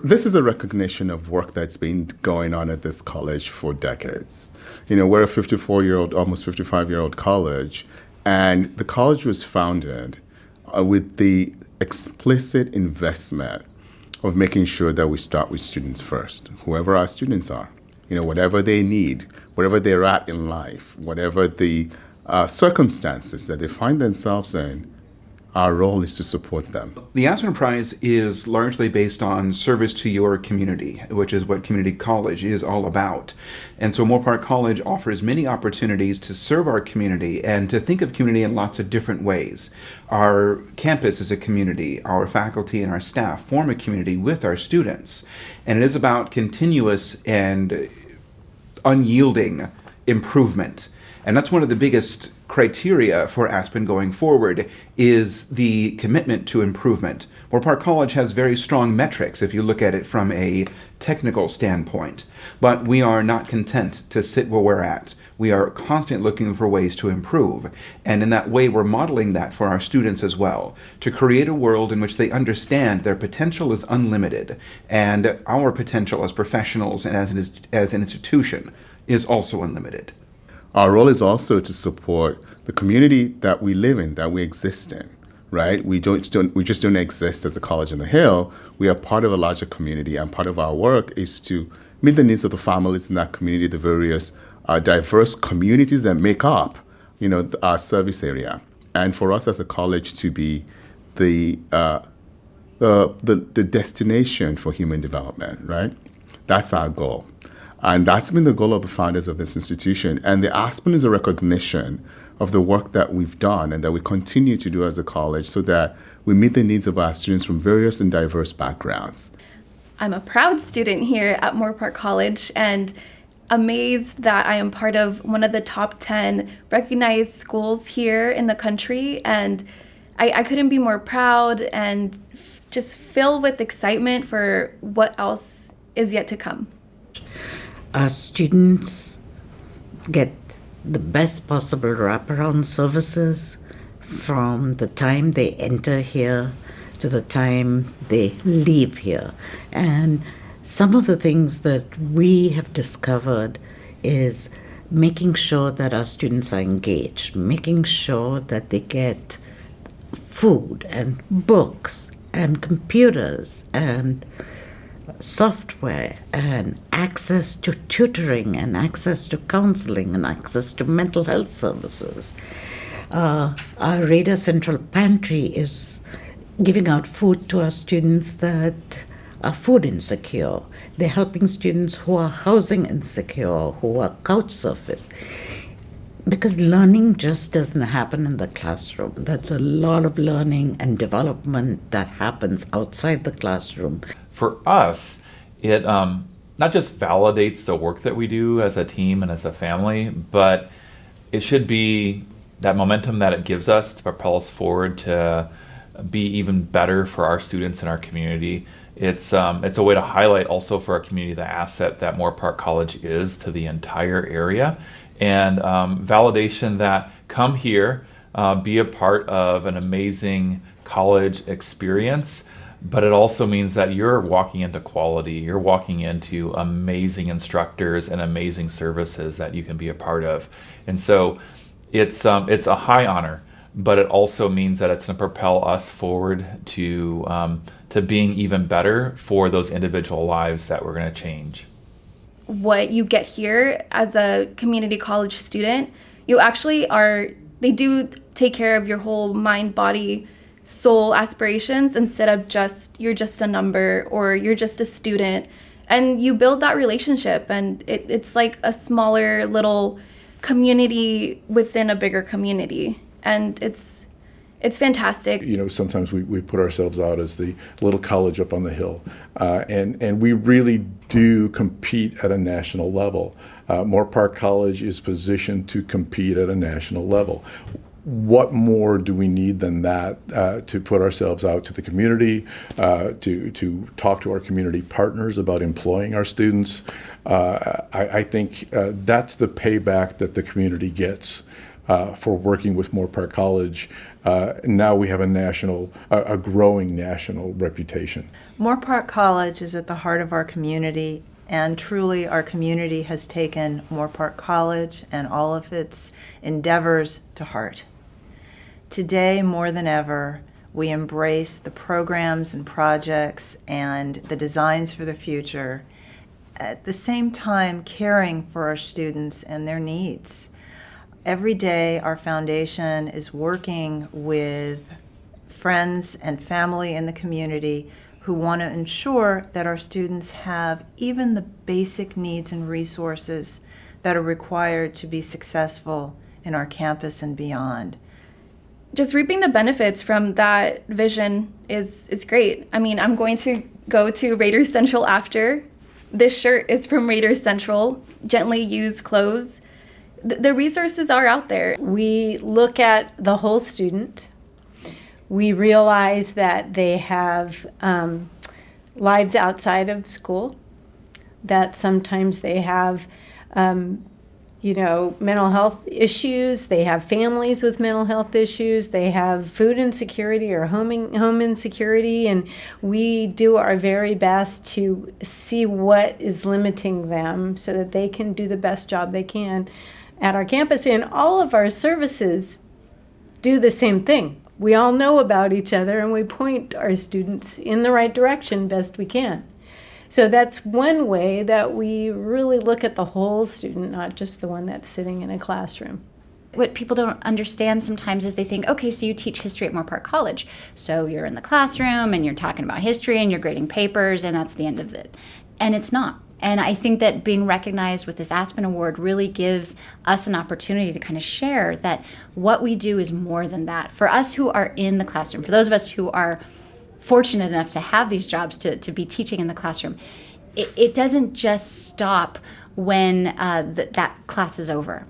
This is a recognition of work that's been going on at this college for decades. We're a 54-year-old, almost 55-year-old college, and the college was founded with the explicit investment of making sure that we start with students first, whoever our students are. Whatever they need, wherever they're at in life, whatever the circumstances that they find themselves in, our role is to support them. The Aspen Prize is largely based on service to your community, which is what community college is all about. And so Moorpark College offers many opportunities to serve our community and to think of community in lots of different ways. Our campus is a community. Our faculty and our staff form a community with our students. And it is about continuous and unyielding improvement. And that's one of the biggest criteria for Aspen going forward is the commitment to improvement. Moorpark College has very strong metrics if you look at it from a technical standpoint, but we are not content to sit where we're at. We are constantly looking for ways to improve, and in that way we're modeling that for our students as well, to create a world in which they understand their potential is unlimited, and our potential as professionals and as an institution is also unlimited. Our role is also to support the community that we live in, that we exist in, right? We just don't exist as a college on the hill. We are part of a larger community, and part of our work is to meet the needs of the families in that community, the various diverse communities that make up, our service area. And for us as a college to be the destination for human development, right? That's our goal. And that's been the goal of the founders of this institution. And the Aspen is a recognition of the work that we've done and that we continue to do as a college so that we meet the needs of our students from various and diverse backgrounds. I'm a proud student here at Moorpark College and amazed that I am part of one of the top 10 recognized schools here in the country. And I couldn't be more proud and just filled with excitement for what else is yet to come. Our students get the best possible wraparound services from the time they enter here to the time they leave here. And some of the things that we have discovered is making sure that our students are engaged, making sure that they get food and books and computers and software and access to tutoring and access to counseling and access to mental health services. Our Radar Central Pantry is giving out food to our students that are food insecure. They're helping students who are housing insecure, who are couch surfers. Because learning just doesn't happen in the classroom. That's a lot of learning and development that happens outside the classroom. For us, it not just validates the work that we do as a team and as a family, but it should be that momentum that it gives us to propel us forward to be even better for our students and our community. It's a way to highlight also for our community the asset that Moorpark College is to the entire area, and validation that come here, be a part of an amazing college experience. But it also means that you're walking into quality, you're walking into amazing instructors and amazing services that you can be a part of. And so it's a high honor, but it also means that it's going to propel us forward to being even better for those individual lives that we're going to change. What you get here as a community college student, they do take care of your whole mind, body, soul aspirations instead of you're just a number or you're just a student, and you build that relationship, and it's like a smaller little community within a bigger community, and it's fantastic. Sometimes we put ourselves out as the little college up on the hill, and we really do compete at a national level. Moorpark College is positioned to compete at a national level. What more do we need than that to put ourselves out to the community, to talk to our community partners about employing our students? I think that's the payback that the community gets for working with Moorpark College, now we have a growing national reputation. Moorpark College is at the heart of our community, and truly our community has taken Moorpark College and all of its endeavors to heart. Today, more than ever, we embrace the programs and projects and the designs for the future, at the same time caring for our students and their needs. Every day, our foundation is working with friends and family in the community who want to ensure that our students have even the basic needs and resources that are required to be successful in our campus and beyond. Just reaping the benefits from that vision is great. I mean, I'm going to go to Raiders Central after. This shirt is from Raiders Central, gently used clothes. The resources are out there. We look at the whole student. We realize that they have lives outside of school, that sometimes they have mental health issues, they have families with mental health issues, they have food insecurity or home insecurity, and we do our very best to see what is limiting them so that they can do the best job they can at our campus. And all of our services do the same thing. We all know about each other and we point our students in the right direction best we can. So that's one way that we really look at the whole student, not just the one that's sitting in a classroom. What people don't understand sometimes is they think, okay, so you teach history at Moorpark College. So you're in the classroom and you're talking about history and you're grading papers and that's the end of it. And it's not. And I think that being recognized with this Aspen Award really gives us an opportunity to kind of share that what we do is more than that. For us who are in the classroom, for those of us who are fortunate enough to have these jobs to be teaching in the classroom, it doesn't just stop when that class is over.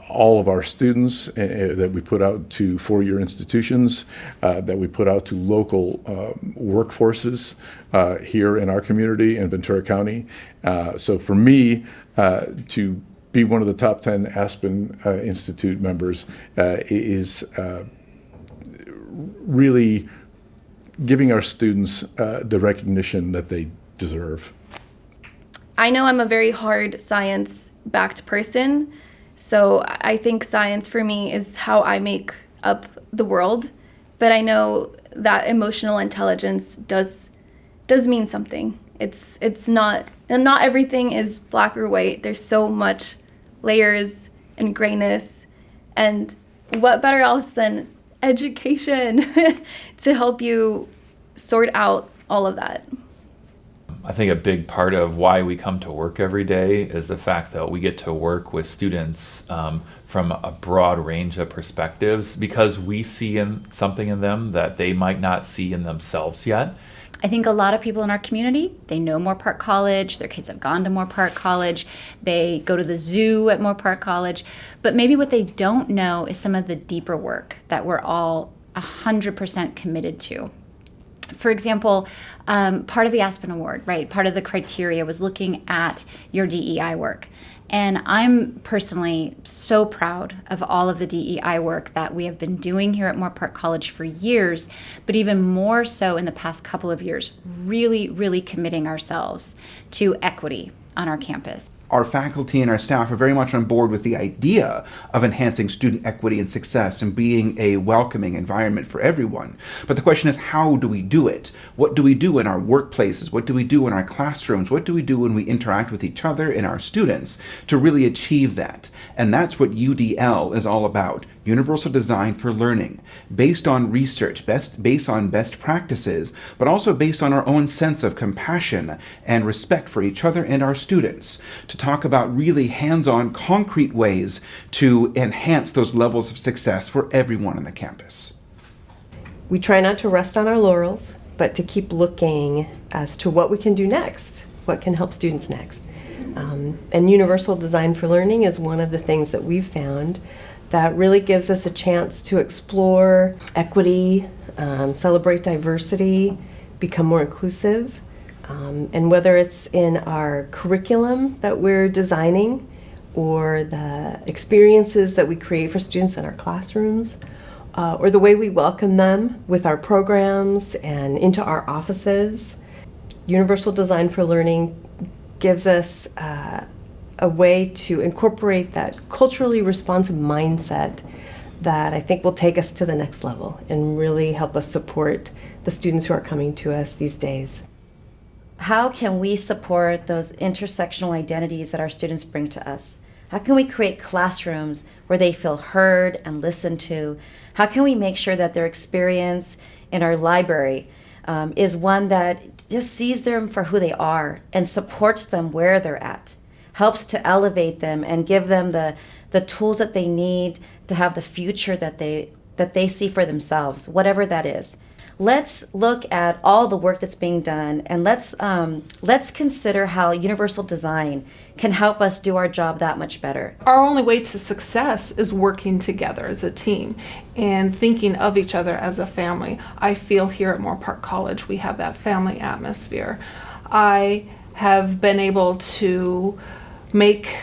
All of our students that we put out to four-year institutions, that we put out to local workforces here in our community in Ventura County. So for me, to be one of the top 10 Aspen Institute members is really giving our students the recognition that they deserve. I know I'm a very hard science-backed person, so I think science for me is how I make up the world. But I know that emotional intelligence does mean something. It's not everything is black or white. There's so much layers and grayness, and what better else than education to help you sort out all of that. I think a big part of why we come to work every day is the fact that we get to work with students from a broad range of perspectives because we see something in them that they might not see in themselves yet. I think a lot of people in our community, they know Moorpark College, their kids have gone to Moorpark College, they go to the zoo at Moorpark College, but maybe what they don't know is some of the deeper work that we're all 100% committed to. For example, part of the Aspen Award, right, part of the criteria was looking at your DEI work. And I'm personally so proud of all of the DEI work that we have been doing here at Moorpark College for years, but even more so in the past couple of years, really, really committing ourselves to equity on our campus. Our faculty and our staff are very much on board with the idea of enhancing student equity and success and being a welcoming environment for everyone. But the question is, how do we do it? What do we do in our workplaces? What do we do in our classrooms? What do we do when we interact with each other and our students to really achieve that? And that's what UDL is all about. Universal design for learning, based on research, based on best practices, but also based on our own sense of compassion and respect for each other and our students, to talk about really hands-on, concrete ways to enhance those levels of success for everyone on the campus. We try not to rest on our laurels, but to keep looking as to what we can do next, what can help students next. And universal design for learning is one of the things that we've found that really gives us a chance to explore equity, celebrate diversity, become more inclusive. And whether it's in our curriculum that we're designing or the experiences that we create for students in our classrooms, or the way we welcome them with our programs and into our offices. Universal Design for Learning gives us a way to incorporate that culturally responsive mindset that I think will take us to the next level and really help us support the students who are coming to us these days. How can we support those intersectional identities that our students bring to us? How can we create classrooms where they feel heard and listened to? How can we make sure that their experience in our library is one that just sees them for who they are and supports them where they're at, helps to elevate them and give them the tools that they need to have the future that they see for themselves, whatever that is. Let's look at all the work that's being done, and let's consider how universal design can help us do our job that much better. Our only way to success is working together as a team and thinking of each other as a family. I feel here at Moorpark College we have that family atmosphere. I have been able to make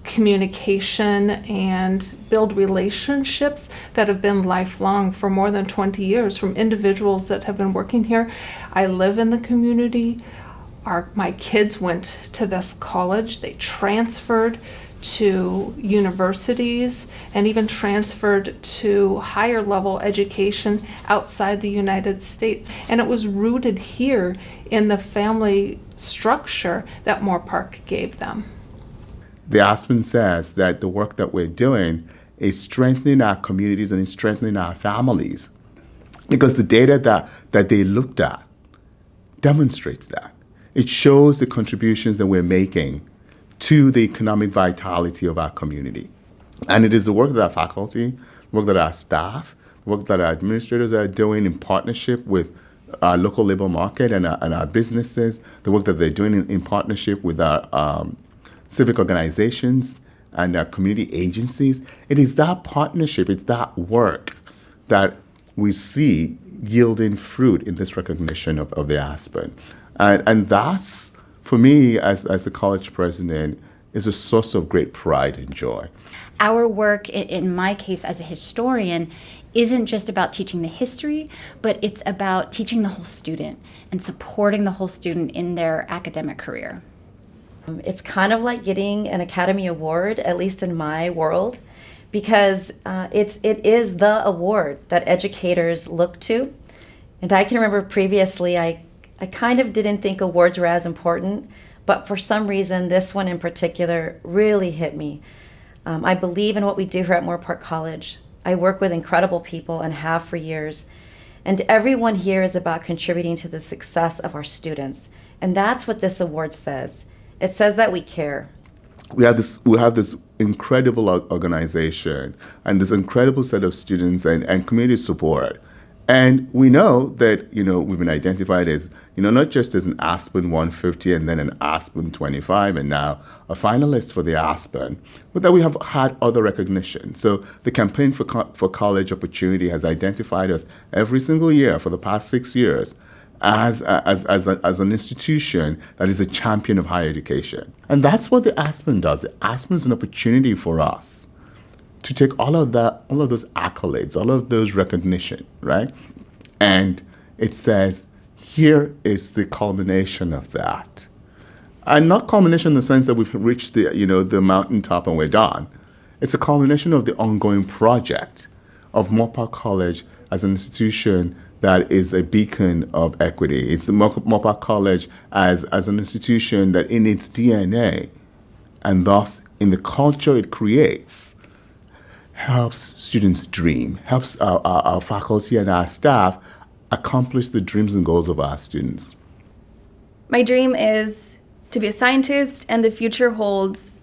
communication and build relationships that have been lifelong for more than 20 years from individuals that have been working here. I live in the community. My kids went to this college. They transferred to universities and even transferred to higher level education outside the United States. And it was rooted here in the family structure that Moorpark gave them. The Aspen says that the work that we're doing is strengthening our communities and is strengthening our families, because the data that they looked at demonstrates that. It shows the contributions that we're making to the economic vitality of our community. And it is the work that our faculty, work that our staff, work that our administrators are doing in partnership with our local labor market and our businesses, the work that they're doing in partnership with our civic organizations and our community agencies. It is that partnership, it's that work that we see yielding fruit in this recognition of the Aspen. And that's, for me, as a college president, is a source of great pride and joy. Our work, in my case as a historian, isn't just about teaching the history, but it's about teaching the whole student and supporting the whole student in their academic career. It's kind of like getting an Academy Award, at least in my world, because it is the award that educators look to. And I can remember previously I kind of didn't think awards were as important, but for some reason this one in particular really hit me. I believe in what we do here at Moorpark College. I work with incredible people and have for years. And everyone here is about contributing to the success of our students. And that's what this award says. It says that we care. We have this incredible organization and this incredible set of students and community support. And we know that, we've been identified as, not just as an Aspen 150 and then an Aspen 25 and now a finalist for the Aspen, but that we have had other recognition. So the Campaign for College Opportunity has identified us every single year for the past 6 years as an institution that is a champion of higher education. And that's what the Aspen does. The Aspen is an opportunity for us to take all of those accolades, all of those recognition, right? And it says, here is the culmination of that. And not culmination in the sense that we've reached the mountaintop and we're done. It's a culmination of the ongoing project of Moorpark College as an institution that is a beacon of equity. It's the Moorpark College as an institution that in its DNA, and thus in the culture it creates, helps students dream, helps our faculty and our staff accomplish the dreams and goals of our students. My dream is to be a scientist, and the future holds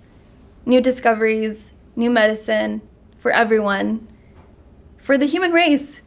new discoveries, new medicine for everyone, for the human race.